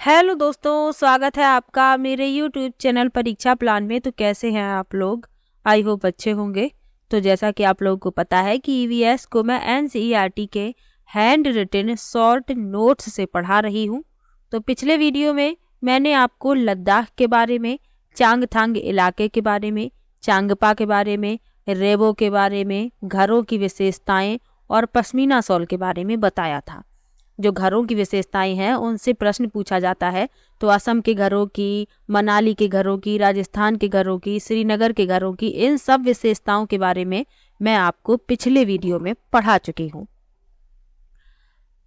Hello दोस्तों, स्वागत है आपका मेरे यूट्यूब चैनल परीक्षा प्लान में। तो कैसे हैं आप लोग? आई होप अच्छे होंगे। तो जैसा कि आप लोगों को पता है कि ईवीएस को मैं एनसीईआरटी के हैंड रिटन शॉर्ट नोट्स से पढ़ा रही हूं। तो पिछले वीडियो में मैंने आपको लद्दाख के बारे में, चांगथांग इलाके के बारे में, चांगपा के बारे में, रेबो के बारे में, घरों की विशेषताएं और पश्मीना शॉल के बारे में बताया था। जो घरों की विशेषताएं हैं उनसे प्रश्न पूछा जाता है। तो असम के घरों की, मनाली के घरों की, राजस्थान के घरों की, श्रीनगर के घरों की, इन सब विशेषताओं के बारे में मैं आपको पिछले वीडियो में पढ़ा चुकी हूँ।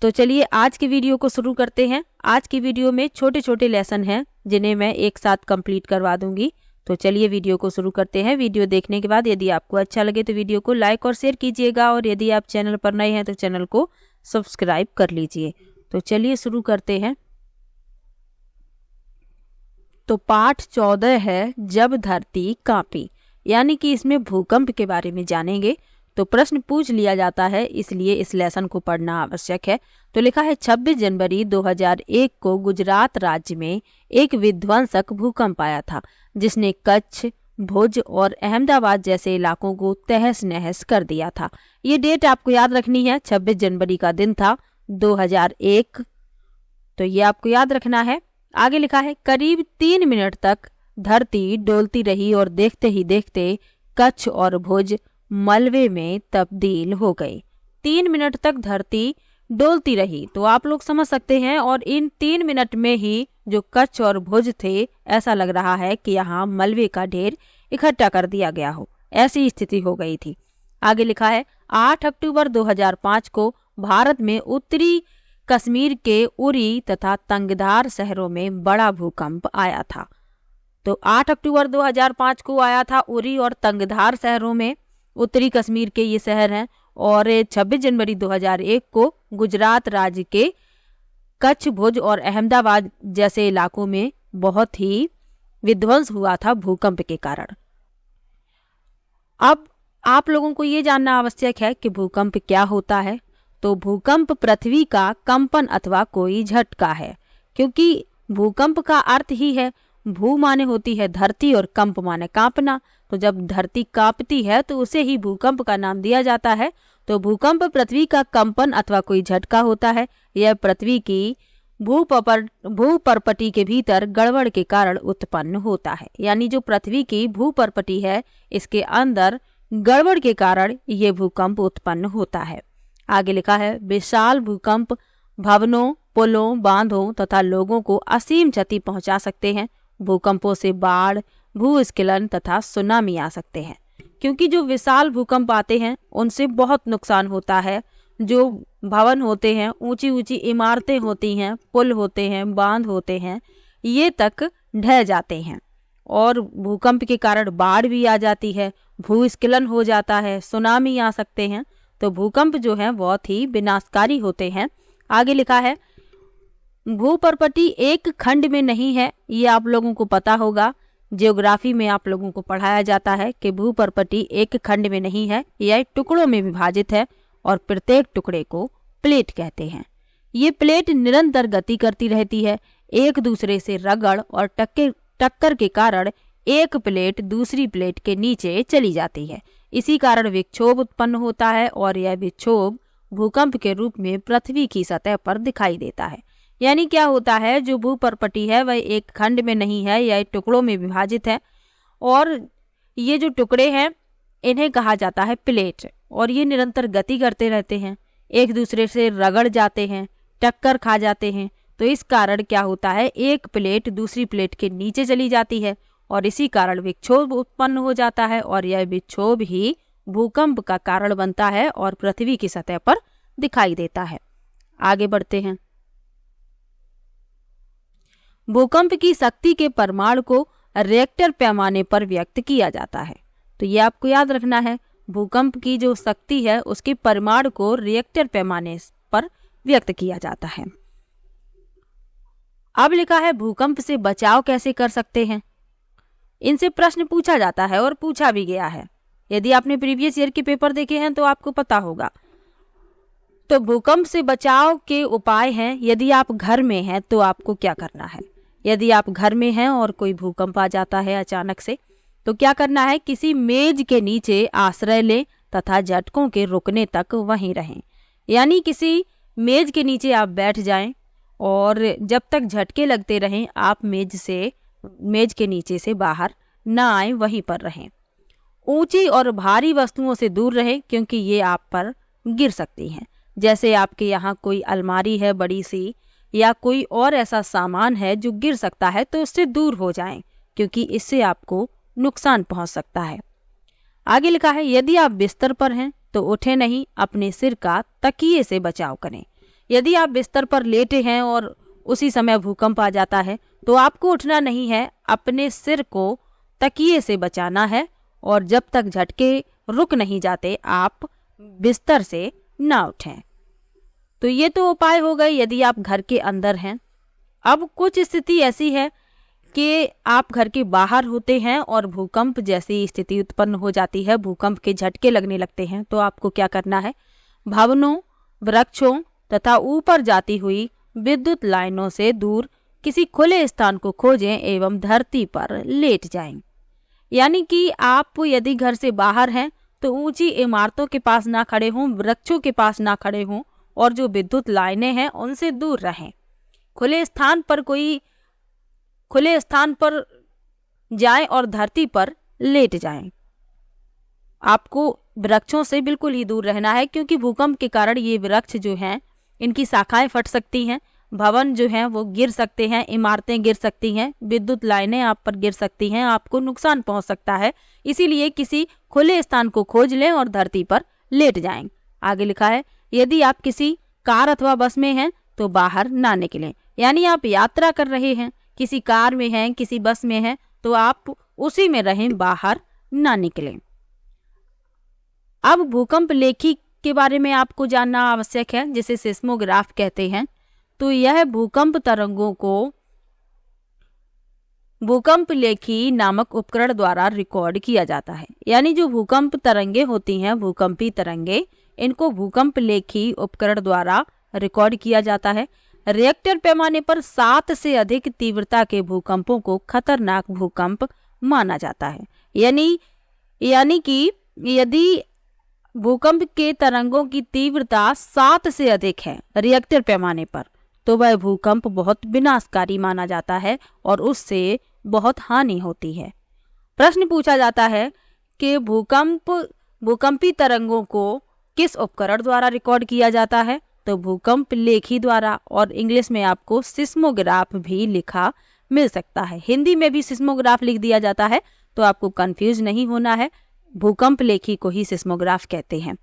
तो चलिए आज की वीडियो को शुरू करते हैं। आज की वीडियो में छोटे छोटे लेसन हैं जिन्हें मैं एक साथ कंप्लीट करवा दूंगी। तो चलिए वीडियो को शुरू करते हैं। वीडियो देखने के बाद यदि आपको अच्छा लगे तो वीडियो को लाइक और शेयर कीजिएगा, और यदि आप चैनल पर नए हैं तो चैनल को सब्सक्राइब कर लीजिए। तो चलिए शुरू करते हैं। तो पाठ 14 है जब धरती कांपी, यानी कि इसमें भूकंप के बारे में जानेंगे। तो प्रश्न पूछ लिया जाता है, इसलिए इस लेसन को पढ़ना आवश्यक है। तो लिखा है 26 जनवरी 2001 को गुजरात राज्य में एक विध्वंसक भूकंप आया था, जिसने कच्छ, भुज और अहमदाबाद जैसे इलाकों को तहस नहस कर दिया था। ये डेट आपको याद रखनी है, 26 जनवरी का दिन था 2001। तो ये आपको याद रखना है। आगे लिखा है करीब 3 मिनट तक धरती डोलती रही और देखते ही देखते कच्छ और भुज मलबे में तब्दील हो गई। 3 मिनट तक धरती डोलती रही, तो आप लोग समझ सकते हैं। और इन 3 मिनट में ही जो कच्छ और भुज थे, ऐसा लग रहा है कि यहाँ मलबे का ढेर इकट्ठा कर दिया गया हो, ऐसी स्थिति हो गई थी। आगे लिखा है 8 अक्टूबर 2005 को भारत में उत्तरी कश्मीर के उरी तथा तंगधार शहरों में बड़ा भूकंप आया था। तो 8 अक्टूबर 2005 को आया था उरी और तंगधार शहरों में, उत्तरी कश्मीर के ये शहर हैं। और 26 जनवरी 2001 को गुजरात राज्य के कच्छ, भुज और अहमदाबाद जैसे इलाकों में बहुत ही विध्वंस हुआ था भूकंप के कारण। अब आप लोगों को ये जानना आवश्यक है कि भूकंप क्या होता है। तो भूकंप पृथ्वी का कंपन अथवा कोई झटका है, क्योंकि भूकंप का अर्थ ही है, भू माने होती है धरती और कंप माने कांपना। तो जब धरती कांपती है तो उसे ही भूकंप का नाम दिया जाता है। तो भूकंप पृथ्वी का कंपन अथवा कोई झटका होता है। यह पृथ्वी की भूपर्पटी के भीतर गड़बड़ के कारण उत्पन्न होता है, यानी जो पृथ्वी की भूपर्पटी है इसके अंदर गड़बड़ के कारण ये भूकंप उत्पन्न होता है। आगे लिखा है विशाल भूकंप भवनों, पुलों, बांधों तथा लोगों को असीम क्षति पहुंचा सकते हैं। भूकंपों से बाढ़, भूस्खलन तथा सुनामी आ सकते हैं, क्योंकि जो विशाल भूकंप आते हैं उनसे बहुत नुकसान होता है। जो भवन होते हैं, ऊंची ऊंची इमारतें होती हैं, पुल होते हैं, बांध होते हैं, ये तक ढह जाते हैं। और भूकंप के कारण बाढ़ भी आ जाती है, भूस्खलन हो जाता है, सुनामी आ सकते हैं। तो भूकंप जो है बहुत ही विनाशकारी होते हैं। आगे लिखा है भूपर्पटी एक खंड में नहीं है, ये आप लोगों को पता होगा। जियोग्राफी में आप लोगों को पढ़ाया जाता है कि भूपर्पटी एक खंड में नहीं है, यह टुकड़ों में विभाजित है और प्रत्येक टुकड़े को प्लेट कहते हैं। ये प्लेट निरंतर गति करती रहती है, एक दूसरे से रगड़ और टक्कर के कारण एक प्लेट दूसरी प्लेट के नीचे चली जाती है। इसी कारण विक्षोभ उत्पन्न होता है और यह विक्षोभ भूकंप के रूप में पृथ्वी की सतह पर दिखाई देता है। यानी क्या होता है, जो भूपर्पटी है वह एक खंड में नहीं है, यह टुकड़ों में विभाजित है। और ये जो टुकड़े हैं इन्हें कहा जाता है प्लेट, और ये निरंतर गति करते रहते हैं, एक दूसरे से रगड़ जाते हैं, टक्कर खा जाते हैं। तो इस कारण क्या होता है, एक प्लेट दूसरी प्लेट के नीचे चली जाती है और इसी कारण विक्षोभ उत्पन्न हो जाता है, और यह विक्षोभ ही भूकंप का कारण बनता है और पृथ्वी की सतह पर दिखाई देता है। आगे बढ़ते हैं। भूकंप की शक्ति के परिमाण को रिएक्टर पैमाने पर व्यक्त किया जाता है। तो ये आपको याद रखना है, भूकंप की जो शक्ति है उसके परिमाण को रिएक्टर पैमाने पर व्यक्त किया जाता है। अब लिखा है भूकंप से बचाव कैसे कर सकते हैं। इनसे प्रश्न पूछा जाता है और पूछा भी गया है। यदि आपने प्रीवियस ईयर के पेपर देखे हैं तो आपको पता होगा। तो भूकंप से बचाव के उपाय हैं। यदि आप घर में हैं तो आपको क्या करना है? यदि आप घर में हैं और कोई भूकंप आ जाता है अचानक से, तो क्या करना है? किसी मेज के नीचे आश्रय लें तथा झटकों के रुकने तक वहीं रहें। यानी किसी मेज के नीचे आप बैठ जाएं और जब तक झटके लगते रहें आप मेज के नीचे से बाहर ना आए, वहीं पर रहें। ऊंची और भारी वस्तुओं से दूर रहें क्योंकि ये आप पर गिर सकती हैं। जैसे आपके यहाँ कोई अलमारी है बड़ी सी, या कोई और ऐसा सामान है जो गिर सकता है, तो उससे दूर हो जाएं क्योंकि इससे आपको नुकसान पहुंच सकता है। आगे लिखा है, यदि आप बिस्तर पर हैं तो उठे नहीं, अपने सिर का तकिए से बचाव करें। यदि आप बिस्तर पर लेटे हैं और उसी समय भूकंप आ जाता है तो आपको उठना नहीं है, अपने सिर को तकिए से बचाना है और जब तक झटके रुक नहीं जाते आप बिस्तर से ना उठें। तो ये तो उपाय हो गए यदि आप घर के अंदर हैं। अब कुछ स्थिति ऐसी है कि आप घर के बाहर होते हैं और भूकंप जैसी स्थिति उत्पन्न हो जाती है, भूकंप के झटके लगने लगते हैं, तो आपको क्या करना है? भवनों, वृक्षों तथा ऊपर जाती हुई विद्युत लाइनों से दूर किसी खुले स्थान को खोजें एवं धरती पर लेट जाएं। यानी कि आप यदि घर से बाहर हैं तो ऊंची इमारतों के पास ना खड़े हों, वृक्षों के पास ना खड़े हों और जो विद्युत लाइनें हैं उनसे दूर रहें। खुले स्थान पर जाएं और धरती पर लेट जाएं। आपको वृक्षों से बिल्कुल ही दूर रहना है क्योंकि भूकंप के कारण ये वृक्ष जो हैं इनकी शाखाएं फट सकती हैं, भवन जो हैं वो गिर सकते हैं, इमारतें गिर सकती हैं, विद्युत लाइनें आप पर गिर सकती हैं, आपको नुकसान पहुंच सकता है। इसीलिए किसी खुले स्थान को खोज लें और धरती पर लेट जाएं। आगे लिखा है, यदि आप किसी कार अथवा बस में हैं तो बाहर ना निकलें। यानी आप यात्रा कर रहे हैं, किसी कार में हैं, किसी बस में हैं, तो आप उसी में रहें, बाहर ना निकलें। अब भूकंप लेखी के बारे में आपको जानना आवश्यक है, जिसे सिस्मोग्राफ कहते हैं। तो यह भूकंप तरंगों को भूकंप लेखी नामक उपकरण द्वारा रिकॉर्ड किया जाता है। यानी जो भूकंप तरंगे होती हैं, भूकंपी तरंगे, इनको भूकंप लेखी उपकरण द्वारा रिकॉर्ड किया जाता है। रिएक्टर पैमाने पर 7 से अधिक तीव्रता के भूकंपों को खतरनाक भूकंप माना जाता है। यानी कि यदि भूकंप के तरंगों की तीव्रता 7 से अधिक है रिएक्टर पैमाने पर, तो वह भूकंप बहुत विनाशकारी माना जाता है और उससे बहुत हानि होती है। प्रश्न पूछा जाता है कि भूकंपी तरंगों को किस उपकरण द्वारा रिकॉर्ड किया जाता है? तो भूकंप लेखी द्वारा, और इंग्लिश में आपको सिस्मोग्राफ भी लिखा मिल सकता है। हिंदी में भी सिस्मोग्राफ लिख दिया जाता है, तो आपको कंफ्यूज नहीं होना है, भूकंप लेखी को ही सिस्मोग्राफ कहते हैं।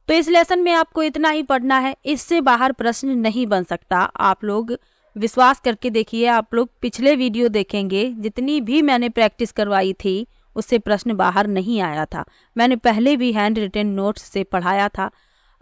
तो इस लेसन में आपको इतना ही पढ़ना है, इससे बाहर प्रश्न नहीं बन सकता। आप लोग विश्वास करके देखिए, आप लोग पिछले वीडियो देखेंगे, जितनी भी मैंने प्रैक्टिस करवाई थी उससे प्रश्न बाहर नहीं आया था। मैंने पहले भी हैंड रिटन नोट्स से पढ़ाया था,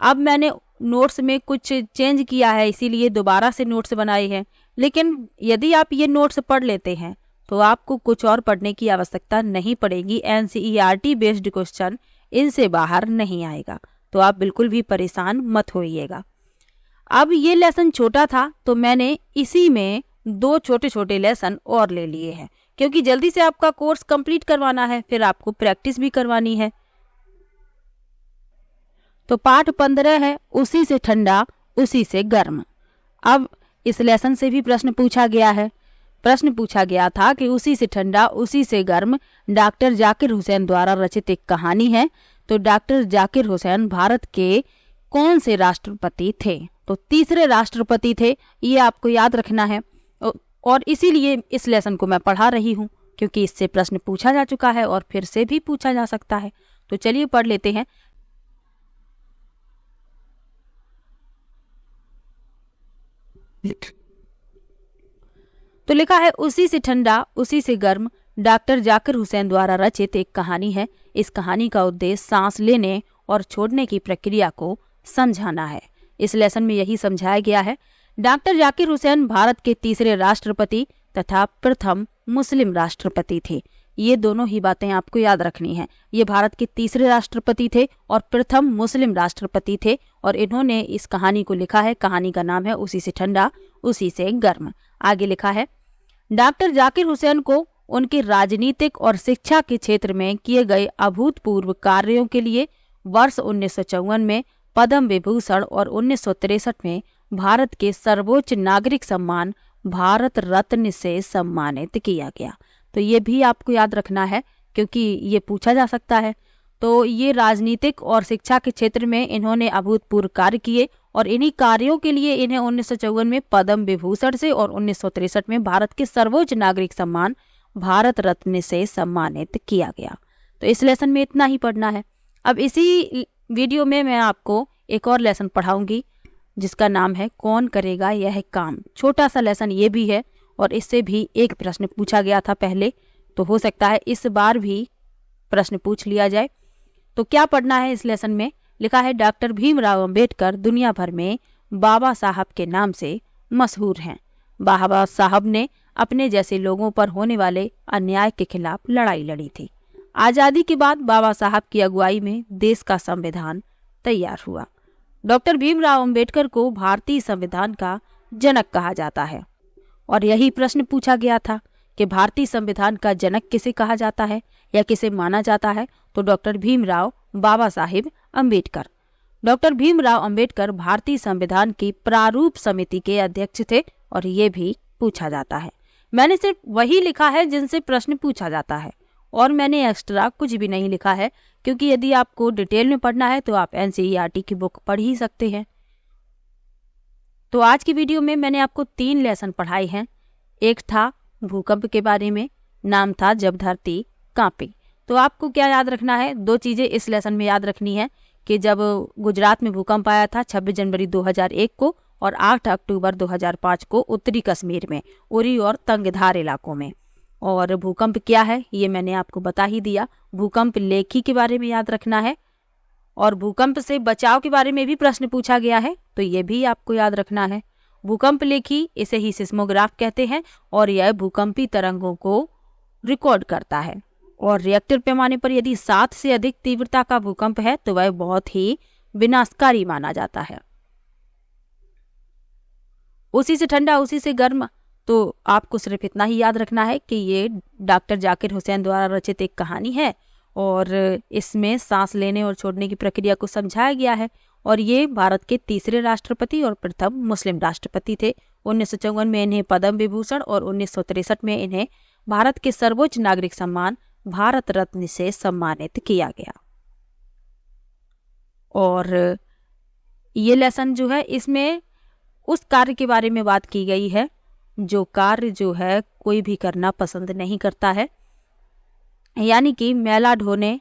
अब मैंने नोट्स में कुछ चेंज किया है, इसीलिए दोबारा से नोट्स बनाए हैं। लेकिन यदि आप ये नोट्स पढ़ लेते हैं तो आपको कुछ और पढ़ने की आवश्यकता नहीं पड़ेगी। NCERT बेस्ड क्वेश्चन इनसे बाहर नहीं आएगा, तो आप बिल्कुल भी परेशान मत होइएगा। अब ये लेसन छोटा था तो मैंने इसी में 2 छोटे छोटे लेसन और ले लिए हैं, क्योंकि जल्दी से आपका कोर्स कंप्लीट करवाना है, फिर आपको प्रैक्टिस भी करवानी है। तो पाठ 15 है, उसी से ठंडा उसी से गर्म। अब इस लेसन से भी प्रश्न पूछा गया है। प्रश्न पूछा गया था कि उसी से ठंडा उसी से गर्म डॉक्टर जाकिर हुसैन द्वारा रचित एक कहानी है। तो डॉक्टर जाकिर हुसैन भारत के कौन से राष्ट्रपति थे? तो तीसरे राष्ट्रपति थे, ये आपको याद रखना है। और इसीलिए इस लेसन को मैं पढ़ा रही हूँ, क्योंकि इससे प्रश्न पूछा जा चुका है और फिर से भी पूछा जा सकता है। तो चलिए पढ़ लेते हैं। तो लिखा है, उसी से ठंडा उसी से गर्म डॉक्टर जाकिर हुसैन द्वारा रचित एक कहानी है। इस कहानी का उद्देश्य सांस लेने और छोड़ने की प्रक्रिया को समझाना है। इस लेसन में यही समझाया गया है। डॉक्टर जाकिर हुसैन भारत के तीसरे राष्ट्रपति तथा प्रथम मुस्लिम राष्ट्रपति थे। ये दोनों ही बातें आपको याद रखनी है। ये भारत के तीसरे राष्ट्रपति थे और प्रथम मुस्लिम राष्ट्रपति थे और इन्होंने इस कहानी को लिखा है। कहानी का नाम है उसी से ठंडा उसी से गर्म। आगे लिखा है, डॉक्टर जाकिर हुसैन को उनके राजनीतिक और शिक्षा के क्षेत्र में किए गए अभूतपूर्व कार्यों के लिए वर्ष 1954 में पद्म विभूषण और 1963 में भारत के सर्वोच्च नागरिक सम्मान भारत रत्न से सम्मानित किया गया। तो ये भी आपको याद रखना है क्योंकि ये पूछा जा सकता है। तो ये राजनीतिक और शिक्षा के क्षेत्र में इन्होंने अभूतपूर्व कार्य किए और इन्हीं कार्यों के लिए इन्हें 1954 में पद्म विभूषण से और 1963 में भारत के सर्वोच्च नागरिक सम्मान भारत रत्न से सम्मानित किया गया। तो इस लेसन में इतना ही पढ़ना है। अब इसी वीडियो में मैं आपको एक और लेसन पढ़ाऊंगी जिसका नाम है कौन करेगा यह काम। छोटा सा लेसन ये भी है और इससे भी एक प्रश्न पूछा गया था पहले, तो हो सकता है इस बार भी प्रश्न पूछ लिया जाए। तो क्या पढ़ना है इस लेसन में? लिखा है, डॉक्टर भीमराव अंबेडकर दुनिया भर में बाबा साहब के नाम से मशहूर हैं। बाबा साहब ने अपने जैसे लोगों पर होने वाले अन्याय के खिलाफ लड़ाई लड़ी थी। आज़ादी के बाद बाबा साहब की अगुवाई में देश का संविधान तैयार हुआ। डॉक्टर भीमराव अंबेडकर को भारतीय संविधान का जनक कहा जाता है और यही प्रश्न पूछा गया था कि भारतीय संविधान का जनक किसे कहा जाता है या किसे माना जाता है। तो डॉक्टर भीमराव बाबा साहिब अंबेडकर। डॉक्टर भीमराव अंबेडकर भारतीय संविधान की प्रारूप समिति के अध्यक्ष थे और ये भी पूछा जाता है। मैंने सिर्फ वही लिखा है जिनसे प्रश्न पूछा जाता है और मैंने एक्स्ट्रा कुछ भी नहीं लिखा है क्योंकि यदि आपको डिटेल में पढ़ना है तो आप एनसीईआरटी की बुक पढ़ ही सकते हैं। तो आज की वीडियो में मैंने आपको 3 लेसन पढ़ाए हैं। एक था भूकंप के बारे में, नाम था जब धरती कांपी। तो आपको क्या याद रखना है? 2 चीजें इस लेसन में याद रखनी है कि जब गुजरात में भूकंप आया था 26 जनवरी 2001 को और 8 अक्टूबर 2005 को उत्तरी कश्मीर में उरी और तंगधार इलाकों में। और भूकंप क्या है ये मैंने आपको बता ही दिया। भूकंप लेखी के बारे में याद रखना है और भूकंप से बचाव के बारे में भी प्रश्न पूछा गया है तो ये भी आपको याद रखना है। भूकंप लेखी, इसे ही सिस्मोग्राफ कहते हैं और यह भूकंपी तरंगों को रिकॉर्ड करता है। और रिएक्टर पैमाने पर यदि 7 से अधिक तीव्रता का भूकंप है तो वह बहुत ही विनाशकारी माना जाता है। उसी से ठंडा उसी से गर्म, तो आपको सिर्फ इतना ही याद रखना है कि ये डॉक्टर जाकिर हुसैन द्वारा रचित एक कहानी है और इसमें सांस लेने और छोड़ने की प्रक्रिया को समझाया गया है और ये भारत के तीसरे राष्ट्रपति और प्रथम मुस्लिम राष्ट्रपति थे। 1954 में इन्हें पद्म विभूषण और 1963 में इन्हें भारत के सर्वोच्च नागरिक सम्मान भारत रत्न से सम्मानित किया गया। और ये लेसन जो है इसमें उस कार्य के बारे में बात की गई है जो कार्य जो है कोई भी करना पसंद नहीं करता है, यानी कि मैला ढोने,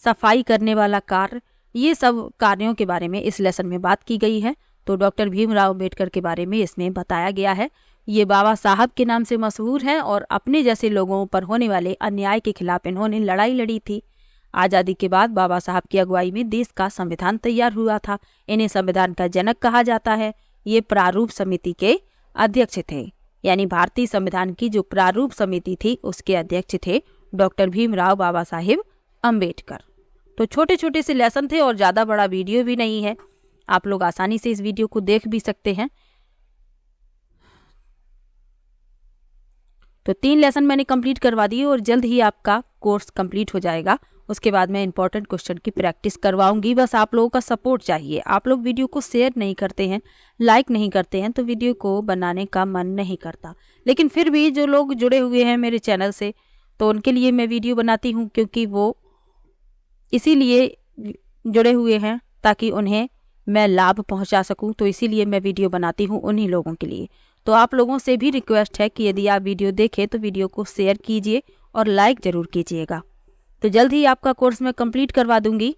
सफाई करने वाला कार्य, ये सब कार्यों के बारे में इस लेसन में बात की गई है। तो डॉक्टर भीमराव अंबेडकर के बारे में इसमें बताया गया है। ये बाबा साहब के नाम से मशहूर हैं और अपने जैसे लोगों पर होने वाले अन्याय के खिलाफ इन्होंने लड़ाई लड़ी थी। आज़ादी के बाद बाबा साहब की अगुवाई में देश का संविधान तैयार हुआ था। इन्हें संविधान का जनक कहा जाता है। ये प्रारूप समिति के अध्यक्ष थे, यानी भारतीय संविधान की जो प्रारूप समिति थी उसके अध्यक्ष थे डॉक्टर भीमराव बाबा साहिब अंबेडकर। तो छोटे छोटे से लेसन थे और ज़्यादा बड़ा वीडियो भी नहीं है, आप लोग आसानी से इस वीडियो को देख भी सकते हैं। तो 3 लेसन मैंने कंप्लीट करवा दिए और जल्द ही आपका कोर्स कंप्लीट हो जाएगा। उसके बाद मैं इंपॉर्टेंट क्वेश्चन की प्रैक्टिस करवाऊंगी। बस आप लोगों का सपोर्ट चाहिए। आप लोग वीडियो को शेयर नहीं करते हैं, लाइक नहीं करते हैं तो वीडियो को बनाने का मन नहीं करता। लेकिन फिर भी जो लोग जुड़े हुए हैं मेरे चैनल से तो उनके लिए मैं वीडियो बनाती हूँ क्योंकि वो इसीलिए जुड़े हुए हैं ताकि उन्हें मैं लाभ पहुँचा सकूँ। तो इसीलिए मैं वीडियो बनाती हूँ उन्हीं लोगों के लिए। तो आप लोगों से भी रिक्वेस्ट है कि यदि आप वीडियो देखें तो वीडियो को शेयर कीजिए और लाइक ज़रूर कीजिएगा। तो जल्द ही आपका कोर्स मैं कंप्लीट करवा दूंगी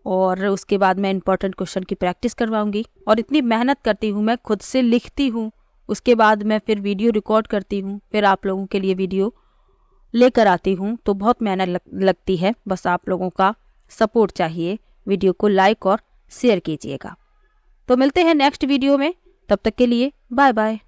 और उसके बाद मैं इंपॉर्टेंट क्वेश्चन की प्रैक्टिस करवाऊंगी। और इतनी मेहनत करती हूँ, मैं खुद से लिखती हूँ, उसके बाद मैं फिर वीडियो रिकॉर्ड करती हूँ, फिर आप लोगों के लिए वीडियो लेकर आती हूँ। तो बहुत मेहनत लगती है। बस आप लोगों का सपोर्ट चाहिए। वीडियो को लाइक और शेयर कीजिएगा। तो मिलते हैं नेक्स्ट वीडियो में, तब तक के लिए बाय बाय।